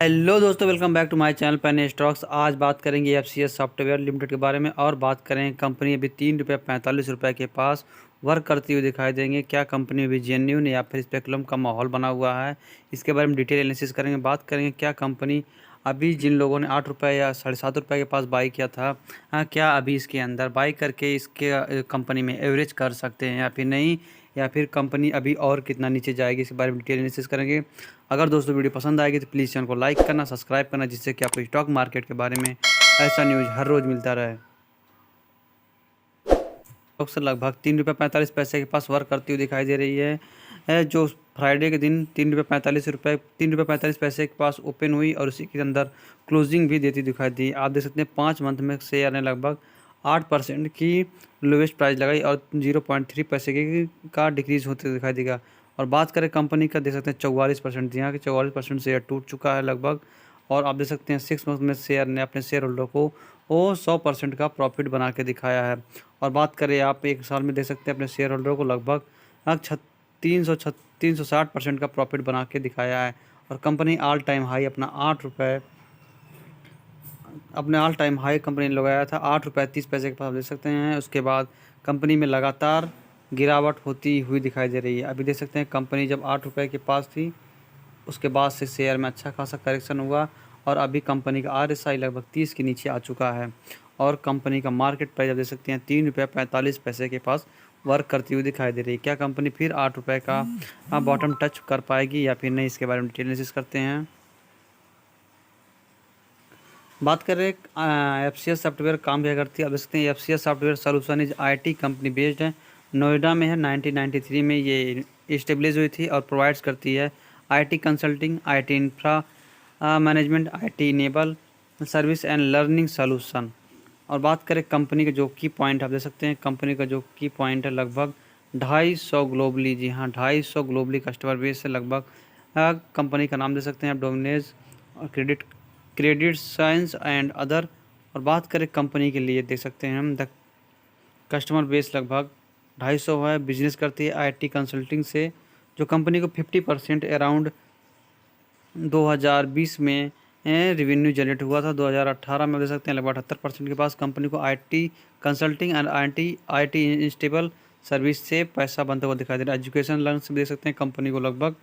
Hello दोस्तों, welcome back to my channel penny stocks. आज बात करेंगे एफसीएस सॉफ्टवेयर लिमिटेड के बारे में और बात करें कंपनी अभी ₹3.45 के पास वर्क करती हुई दिखाई देंगे। क्या कंपनी अभी जेन्युइन या फिर स्पेकुलम का माहौल बना हुआ है, इसके बारे में डिटेल एनालिसिस करेंगे। बात करेंगे क्या कंपनी अभी जिन लोगों ने ₹8 या ₹7.5 के पास बाई किया था, क्या अभी इसके अंदर बाई करके इसके कंपनी में एवरेज कर सकते हैं या फिर नहीं, या फिर कंपनी अभी और कितना नीचे जाएगी, इसके बारे में डिटेल एनालिसिस करेंगे। अगर दोस्तों वीडियो पसंद आएगी तो प्लीज़ चैनल को लाइक करना, सब्सक्राइब करना, जिससे कि आपको स्टॉक मार्केट के बारे में ऐसा न्यूज़ हर रोज़ मिलता रहे। स्टॉक से लगभग ₹3.45 के पास वर्क करती हुई दिखाई दे रही है, जो फ्राइडे के दिन ₹3.45 के पास ओपन हुई और उसी के अंदर क्लोजिंग भी देती दिखाई दी। आप देख सकते हैं 5 मंथ में शेयर ने लगभग 8% की लोवेस्ट प्राइस लगाई और 0.3 पैसे का डिक्रीज होते दिखाई देगा। और बात करें कंपनी का, देख सकते हैं 44%, यहाँ के 44% शेयर टूट चुका है लगभग। और आप देख सकते हैं 6 मंथ में शेयर ने अपने शेयर होल्डर को वो 100% का प्रॉफिट बना के दिखाया है। और बात करें आप एक साल में देख सकते हैं अपने शेयर होल्डर को लगभग 360% का प्रॉफिट बना के दिखाया है। और कंपनी ऑल टाइम हाई अपने ऑल टाइम हाई कंपनी ने लगाया था ₹8.30 के पास, देख सकते हैं। उसके बाद कंपनी में लगातार गिरावट होती हुई दिखाई दे रही है। अभी देख सकते हैं कंपनी जब ₹8 के पास थी, उसके बाद से शेयर में अच्छा खासा करेक्शन हुआ और अभी कंपनी का आरएसआई लगभग 30 के नीचे आ चुका है। और कंपनी का मार्केट प्राइस आप देख सकते हैं ₹3.45 के पास वर्क करती हुई दिखाई दे रही है। क्या कंपनी फिर ₹8 का बॉटम टच कर पाएगी या फिर नहीं, इसके बारे में डिटेल एनालिसिस करते हैं। बात करें एफसीएस सॉफ्टवेयर काम क्या करती है, अब देख सकते हैं FCS software solution is IT company based है, नोएडा में है। 1993 में ये इस्टेब्लिश हुई थी और प्रोवाइड्स करती है IT consulting, IT infra management, IT enable service and learning solution. और बात करें कंपनी के जो की पॉइंट, आप देख सकते हैं कंपनी का जो की पॉइंट है लगभग 250 ग्लोबली, जी हाँ 250 ग्लोबली कस्टमर बेस से लगभग। कंपनी का नाम दे सकते हैं आप, डोमिनेज और क्रेडिट साइंस एंड अदर। और बात करें कंपनी के लिए देख सकते हैं हम, द कस्टमर बेस लगभग 250 है। बिजनेस करती है आईटी कंसल्टिंग से, जो कंपनी को 50% अराउंड 2020 में रेवेन्यू जनरेट हुआ था। 2018 में देख सकते हैं लगभग 78% के पास कंपनी को IT consulting and IT instable service से पैसा बनता हुआ दिखाई दे रहा है। एजुकेशन लोन से देख सकते हैं कंपनी को लगभग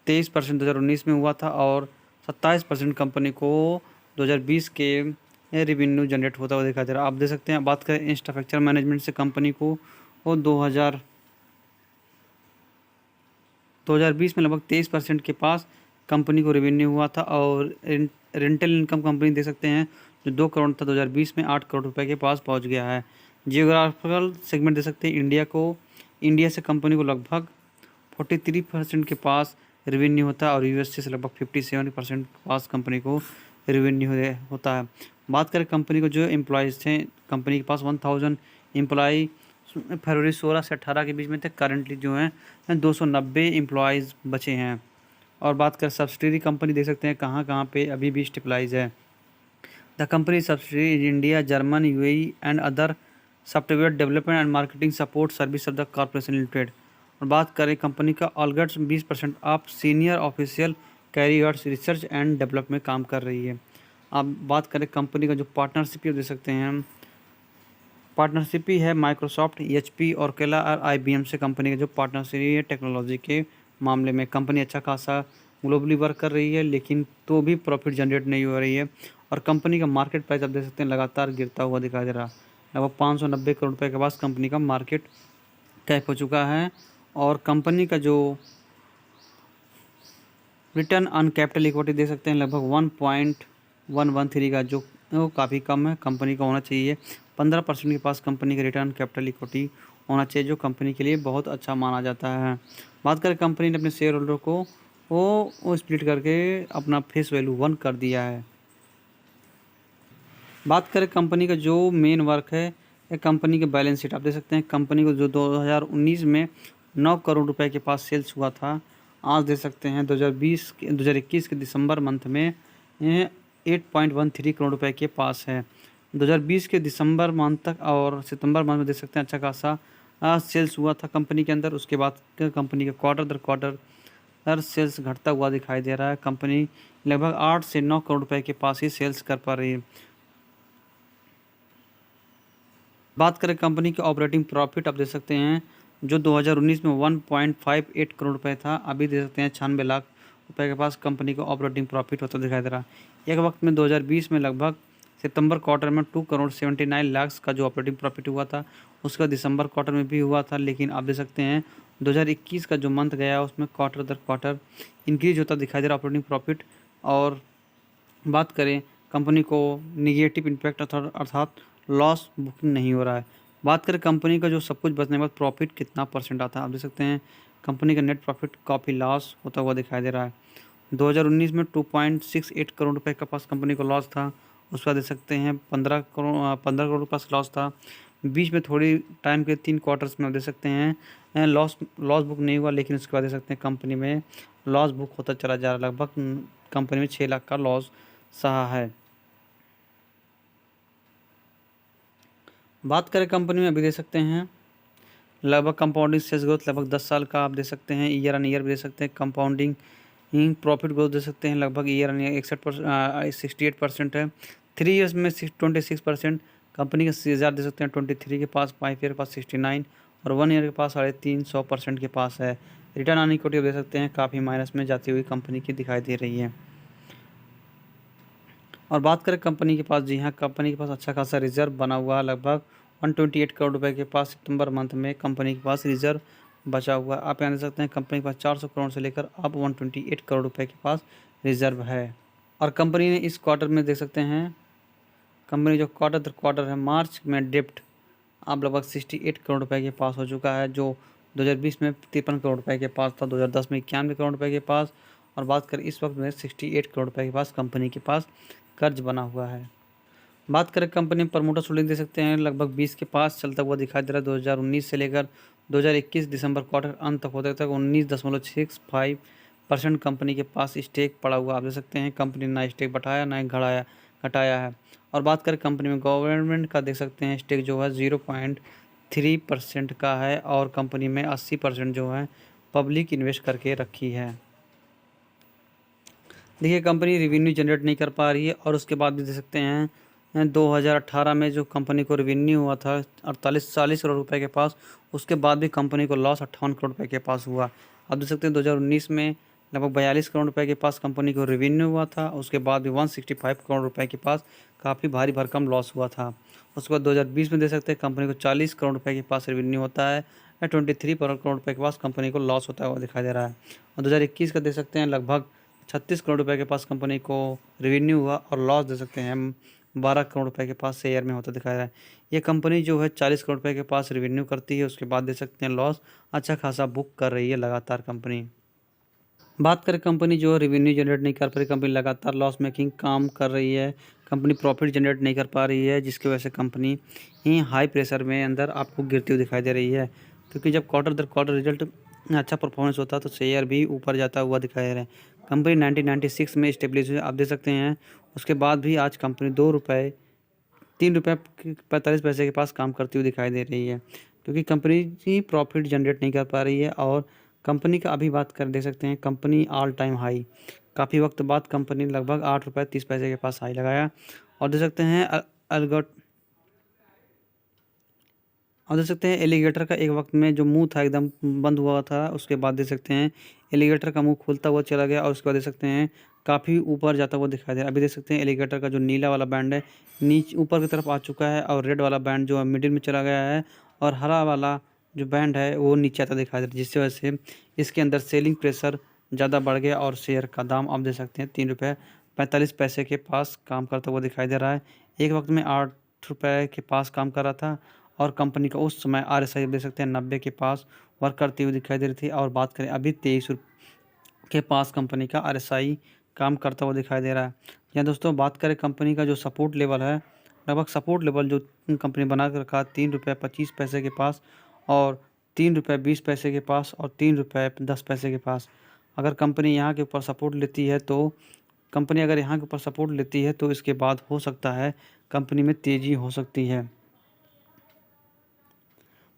23% 2019 में हुआ था और 27% कंपनी को 2020 के रेवेन्यू जनरेट होता हुआ दिखाई दे रहा है। आप देख सकते हैं। बात करें इंफ्रास्ट्रक्चर मैनेजमेंट से कंपनी को वो 2020 में लगभग 23% के पास कंपनी को रेवेन्यू हुआ था। और रेंटल इनकम कंपनी देख सकते हैं जो 2 करोड़ था 2020 में 8 करोड़ रुपए के पास पहुंच गया है। जियोग्राफिकल सेगमेंट देख सकते हैं इंडिया से कंपनी को लगभग 43% के पास रेवेन्यू होता है और यूएसए से लगभग 57% के पास कंपनी को रेवेन्यू होता है। बात करें कंपनी को जो एम्प्लॉयज़ थे, कंपनी के पास 1000 एम्प्लॉय फरवरी 16 से 18 के बीच में थे। करंटली जो हैं 290 एम्प्लॉयज़ बचे हैं। और बात करें सब्सिडरी कंपनी देख सकते हैं कहाँ कहाँ पे अभी भी स्टेबलाइज है। The company subsidiary in India, German, UAE and other software development and marketing support service of the corporation limited. और बात करें कंपनी का ऑलगट्स 20% of senior official carriers research and develop में काम कर रही है। अब बात करें कंपनी का जो पार्टनरशिप देख सकते हैं हम, पार्टनरशिप ही है माइक्रोसॉफ्ट, एचपी और केला और आईबीएम से कंपनी का जो पार्टनरशिप है टेक्नोलॉजी के मामले में। कंपनी अच्छा खासा ग्लोबली वर्क कर रही है, लेकिन तो भी प्रॉफिट जनरेट नहीं हो रही है। और कंपनी का मार्केट प्राइस आप देख सकते हैं लगातार गिरता हुआ दिखाई दे रहा है। लगभग 590 करोड़ रुपए के पास कंपनी का मार्केट कैप हो चुका है। और कंपनी का जो रिटर्न ऑन कैपिटल इक्विटी देख सकते हैं लगभग 1.113 का, जो वो काफ़ी कम है। कंपनी का होना चाहिए 15% के पास कंपनी का रिटर्न कैपिटल इक्विटी होना चाहिए, जो कंपनी के लिए बहुत अच्छा माना जाता है। बात करें कंपनी ने अपने शेयर होल्डर को वो स्प्लिट करके अपना फेस वैल्यू 1 कर दिया है। बात करें कंपनी का जो मेन वर्क है, एक कंपनी के बैलेंस शीट आप देख सकते हैं। कंपनी को जो 2019 में 9 करोड़ रुपए के पास सेल्स हुआ था, आज देख सकते हैं 2021 के दिसंबर मंथ में 8.13 करोड़ रुपए के पास है। 2020 के दिसंबर मंथ तक और सितंबर मंथ में देख सकते हैं अच्छा खासा सेल्स हुआ था कंपनी के अंदर। उसके बाद कंपनी का क्वार्टर दर क्वार्टर सर सेल्स घटता हुआ दिखाई दे रहा है। कंपनी लगभग 8 से 9 करोड़ रुपए के पास ही सेल्स कर पा रही है। बात करें कंपनी के ऑपरेटिंग प्रॉफिट, आप देख सकते हैं जो 2019 में 1.58 करोड़ रुपए था, अभी दे सकते हैं 96 लाख रुपए के पास कंपनी को ऑपरेटिंग प्रॉफिट होता दिखाई दे रहा है। एक वक्त में 2020 में लगभग सितंबर क्वार्टर में 2 करोड़ 79 लाख का जो ऑपरेटिंग प्रॉफिट हुआ था, उसका दिसंबर क्वार्टर में भी हुआ था। लेकिन आप देख सकते हैं 2021 का जो मंथ गया उसमें क्वार्टर दर क्वार्टर इंक्रीज होता दिखाई दे रहा ऑपरेटिंग प्रॉफिट। और बात करें कंपनी को निगेटिव इम्पैक्ट अर्थात लॉस बुकिंग नहीं हो रहा है। बात करें कंपनी का जो सब कुछ बचने के बाद प्रॉफिट कितना परसेंट आता है, आप देख सकते हैं कंपनी का नेट प्रॉफिट काफ़ी लॉस होता हुआ दिखाई दे रहा है। 2019 में 2.68 करोड़ रुपए का पास कंपनी को लॉस था, उस पर देख सकते हैं 15 करोड़ के पास लॉस था। बीच में थोड़ी टाइम के 3 क्वार्टर्स में आप देख सकते हैं लॉस बुक नहीं हुआ, लेकिन उसके बाद देख सकते हैं कंपनी में लॉस बुक होता चला जा रहा है। लगभग कंपनी में 6 लाख का लॉस सहा है। बात करें कंपनी में, अभी दे सकते हैं लगभग कंपाउंडिंग सेल्स ग्रोथ लगभग 10 साल का आप दे सकते हैं, ईयर ऑन ईयर भी दे सकते हैं। कंपाउंडिंग प्रॉफिट ग्रोथ दे सकते हैं लगभग ईयर ऑन ईयर 68% है। 3 ईयर्स में 26%। कंपनी का CAGR दे सकते हैं 23 के पास, 5 ईयर के पास 69 और 1 ईयर के पास 350% के पास है। रिटर्न ऑन इक्विटी दे सकते हैं काफ़ी माइनस में जाती हुई कंपनी की दिखाई दे रही है। और बात करें कंपनी के पास, जी हाँ कंपनी के पास अच्छा खासा रिजर्व बना हुआ है। लगभग 128 करोड़ रुपए के पास सितंबर मंथ में कंपनी के पास रिजर्व बचा हुआ है। आप यहाँ देख सकते हैं कंपनी के पास 400 करोड़ से लेकर अब 128 करोड़ रुपए के पास रिजर्व है। और कंपनी ने इस क्वार्टर में देख सकते हैं कंपनी जो क्वार्टर दर क्वार्टर है मार्च में डिप्ट अब लगभग 68 करोड़ रुपए के पास हो चुका है, जो 2020 में 53 करोड़ रुपए के पास था, 2010 में 91 करोड़ रुपए के पास। और बात करें इस वक्त में 68 करोड़ रुपए के पास कंपनी के पास कर्ज बना हुआ है। बात करें कंपनी में प्रमोटर होल्डिंग दे सकते हैं लगभग 20 के पास चलता हुआ दिखाई दे रहा है। 2019 से लेकर 2021 दिसंबर क्वार्टर अंत तक होते तक 19.65% कंपनी के पास स्टेक पड़ा हुआ आप देख सकते हैं। कंपनी ना स्टेक बढ़ाया ना घटाया है। और बात करें कंपनी में गवर्नमेंट का, देख सकते हैं स्टेक जो है 0.3% का है और कंपनी में 80% जो है पब्लिक इन्वेस्ट करके रखी है। देखिए कंपनी रेवेन्यू जनरेट नहीं कर पा रही है और उसके बाद भी देख सकते हैं 2018 में जो कंपनी को रेवेन्यू हुआ था 40 करोड़ रुपए के पास, उसके बाद भी कंपनी को लॉस 58 करोड़ रुपए के पास हुआ। आप देख सकते हैं 2019 में लगभग 42 करोड़ रुपए के पास कंपनी को रेवेन्यू हुआ था, उसके बाद भी 165 करोड़ रुपए के पास काफ़ी भारी भरकम लॉस हुआ था। उसके बाद 2020 में देख सकते हैं कंपनी को 40 करोड़ रुपए के पास रेवेन्यू होता है, 23 करोड़ रुपए के पास कंपनी को लॉस होता हुआ दिखाई दे रहा है। और 2021 का देख सकते हैं लगभग 36 करोड़ रुपए के पास कंपनी को रेवेन्यू हुआ और लॉस दे सकते हैं 12 करोड़ रुपए के पास शेयर में होता दिखाया है। ये कंपनी जो है 40 करोड़ रुपए के पास रेवेन्यू करती है, उसके बाद दे सकते हैं लॉस अच्छा खासा बुक कर रही है लगातार कंपनी। बात करें कंपनी जो रेवेन्यू जनरेट नहीं कर पा रही, कंपनी लगातार लॉस मेकिंग काम कर रही है, कंपनी प्रॉफिट जनरेट नहीं कर पा रही है, जिसकी वजह से कंपनी ही हाई प्रेशर में अंदर आपको गिरती हुई दिखाई दे रही है। क्योंकि जब क्वार्टर दर क्वार्टर रिजल्ट अच्छा परफॉर्मेंस होता है तो शेयर भी ऊपर जाता हुआ दिखाई दे रहा है। कंपनी 1996 में स्टेब्लिश हुई आप देख सकते हैं, उसके बाद भी आज कंपनी 3 रुपये 45 पैसे के पास काम करती हुई दिखाई दे रही है, क्योंकि कंपनी ही प्रॉफिट जनरेट नहीं कर पा रही है। और कंपनी का अभी बात कर देख सकते हैं कंपनी ऑल टाइम हाई, काफ़ी वक्त बाद कंपनी लगभग 8 रुपये 30 पैसे के पास हाई लगाया। और देख सकते हैं एलिगेटर का एक वक्त में जो मुंह था एकदम बंद हुआ था, उसके बाद देख सकते हैं एलिगेटर का मुंह खुलता हुआ चला गया और उसके बाद देख सकते हैं काफ़ी ऊपर जाता हुआ दिखाई दे रहा है। अभी देख सकते हैं एलिगेटर का जो नीला वाला बैंड है नीचे ऊपर की तरफ आ चुका है और रेड वाला बैंड जो है मिडिल में चला गया है और हरा वाला जो बैंड है वो नीचे आता दिखाई दे रहा है, जिसकी वजह से इसके अंदर सेलिंग प्रेशर ज़्यादा बढ़ गया और शेयर का दाम आप देख सकते हैं 3 रुपये 45 पैसे के पास काम करता हुआ दिखाई दे रहा है। एक वक्त में 8 रुपये के पास काम कर रहा था और कंपनी का उस समय RSI देख सकते हैं 90 के पास वर्क करती हुई दिखाई दे रही थी। और बात करें अभी 23 के पास कंपनी का RSI काम करता हुआ दिखाई दे रहा है। यहाँ दोस्तों बात करें कंपनी का जो सपोर्ट लेवल है, लगभग सपोर्ट लेवल जो कंपनी बना कर रखा 3 रुपये 25 पैसे के पास और 3 रुपये 20 पैसे के पास और 3 रुपये 10 पैसे के पास। अगर कंपनी यहाँ के ऊपर सपोर्ट लेती है तो इसके बाद हो सकता है कंपनी में तेज़ी हो सकती है।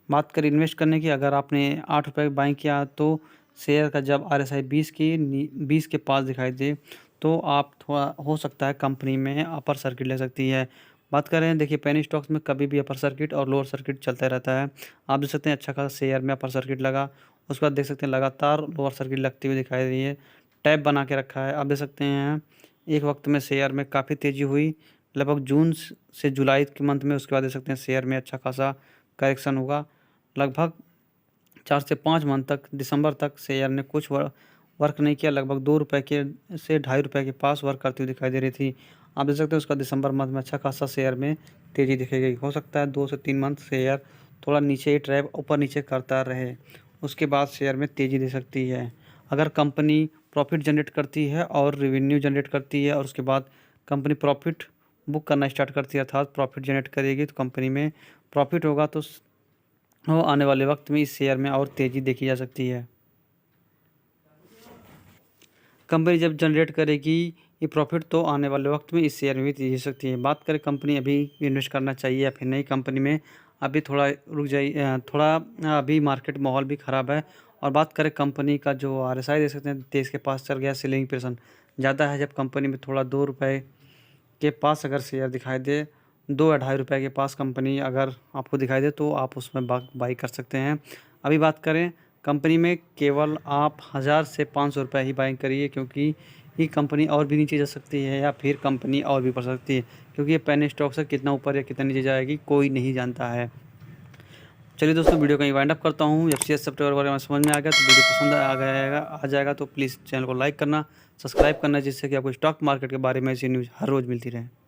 बात करें इन्वेस्ट करने की, अगर आपने 8 रुपये बाई किया तो शेयर का जब RSI 20 के पास दिखाई दे तो आप थोड़ा हो सकता है कंपनी में अपर सर्किट लग सकती है। बात करें देखिए पेनी स्टॉक्स में कभी भी अपर सर्किट और लोअर सर्किट चलता रहता है। आप देख सकते हैं अच्छा खासा शेयर में अपर सर्किट लगा, उसके बाद देख सकते हैं लगातार लोअर सर्किट लगती हुई दिखाई दे रही है, टैप बना के रखा है। आप देख सकते हैं एक वक्त में शेयर में काफ़ी तेज़ी हुई लगभग जून से जुलाई के मंथ में, उसके बाद देख सकते हैं शेयर में अच्छा खासा करेक्शन होगा। लगभग 4 से 5 मंथ तक दिसंबर तक शेयर ने कुछ वर्क नहीं किया, लगभग 2 रुपये के से ₹2.5 के पास वर्क करती हुई दिखाई दे रही थी। आप देख सकते हैं उसका दिसंबर मंथ में अच्छा खासा शेयर में तेज़ी दिखेगी। हो सकता है 2 से 3 मंथ शेयर थोड़ा नीचे ही ट्रैप ऊपर नीचे करता रहे, उसके बाद शेयर में तेज़ी दे सकती है। अगर कंपनी प्रॉफिट जनरेट करती है और रेवेन्यू जनरेट करती है और उसके बाद कंपनी प्रॉफिट बुक करना स्टार्ट करती है अर्थात प्रॉफिट जनरेट करेगी तो कंपनी में प्रॉफिट होगा तो आने वाले वक्त में इस शेयर में और तेज़ी देखी जा सकती है। कंपनी जब जनरेट करेगी ये प्रॉफिट तो आने वाले वक्त में इस शेयर में भी तेज़ी हो सकती है। बात करें कंपनी अभी इन्वेस्ट करना चाहिए या फिर नहीं कंपनी में, अभी थोड़ा रुक जाइए, थोड़ा अभी मार्केट माहौल भी ख़राब है। और बात करें कंपनी का जो RSI देख सकते हैं 23 के पास चल गया, सेलिंग प्रेशर ज़्यादा है। जब कंपनी में थोड़ा 2 रुपये के पास अगर शेयर दिखाई दे, 2 या ₹2.5 के पास कंपनी अगर आपको दिखाई दे तो आप उसमें बाई कर सकते हैं। अभी बात करें कंपनी में केवल आप 1000 से ₹500 ही बाइंग करिए, क्योंकि ये कंपनी और भी नीचे जा सकती है या फिर कंपनी और भी बढ़ सकती है, क्योंकि ये पेनी स्टॉक्स है, कितना ऊपर या कितना नीचे जाएगी कोई नहीं जानता है। चलिए दोस्तों वीडियो कहीं वाइंड अप करता हूँ। FCS सॉफ्टवेयर बारे में समझ में आ गया तो वीडियो पसंद आ जाएगा तो प्लीज़ चैनल को लाइक करना, सब्सक्राइब करना, जिससे कि आपको स्टॉक मार्केट के बारे में ऐसी न्यूज़ हर रोज़ मिलती रहे।